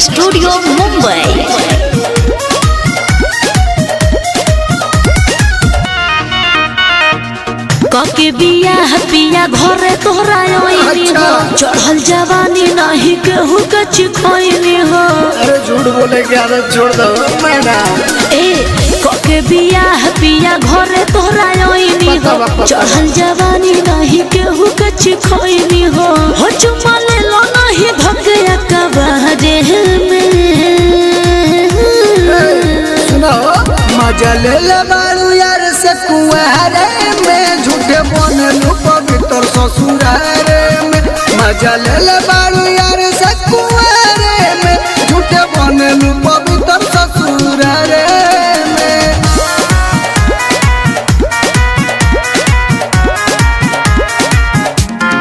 Studio Mumbai. कके बियाह पिया घरे तोहरा आईनी हो, चढ़ल जवानी नहीं केहू के चिखैनी हो। अरे झूठ बोले के आदत छोड़ दो मैना। कके बियाह पिया घरे तोहरा आईनी हो, चढ़ल जवानी नहीं केहू के चिखैनी हो। हो चुमा ले लो नहीं धके कबारे में। सुनो मजा ले ले बारू यार से कुंवारे में, झूठे बनलू पवित्र ससुरारे में। मजा ले ले बारू यार से कुंवारे में, झूठे बनलू पवित्र ससुरारे में।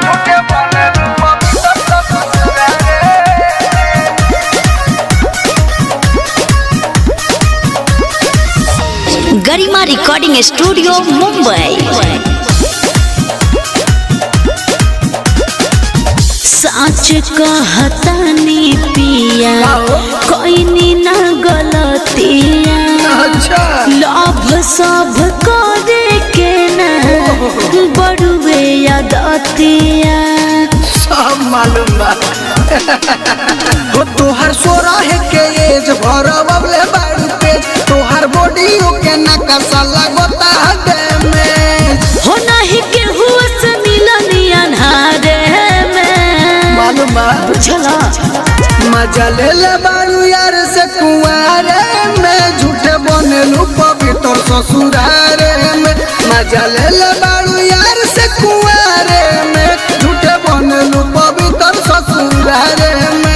झूठे बनलू पवित्र ससुरारे में। गरिमा रिकॉर्डिंग स्टूडियो मुंबई। सच कहतानी पिया कोई ना गलतिया, लाभ सब करे के ना बड़ुए यादतिया। सब मालूम बा हो तोहर सोरह के एज भरवले बारू पेज, तोहर बॉडी के नक्शा लगता डैमेज। हो नहीं के हुआ से मिलनी अनहारे में, मालूम बा बुझला। मजा ले ले बारू यार से कुंवारे में, झूठे बनलू पवित्र ससुरारे में। मजा ले ले बारू यार से कुंवारे में, झूठे बनलू पवित्र ससुरारे में।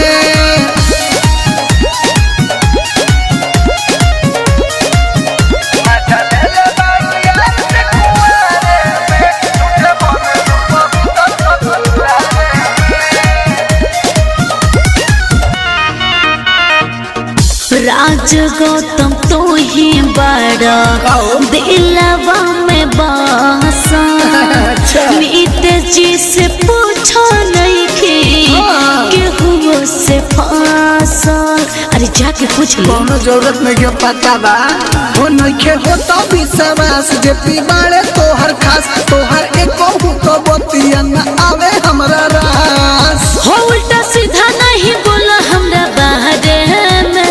राज गौतम तो ही बड़ा दिलवा में बासा। मीत जी से पूछो नहीं कि हुआ से फांसा। अरे जाके पूछ लो, कोनो जरूरत नहीं के पता बा हो नहीं के हो तो विश्वास जे पीबाड़े तोहर खास, तोहर एको तो बतिया न आवे हमरा रास। हो उल्टा सीधा नहीं बोला हमरा बाहरे में।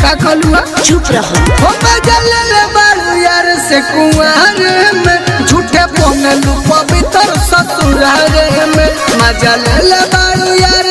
का कहलुआ चुप रहो। हो मजा ले ले बारू यार से कुंवारे में, झूठे बनलू पवित्र ससुरारे में। मजा ले ले बारू यार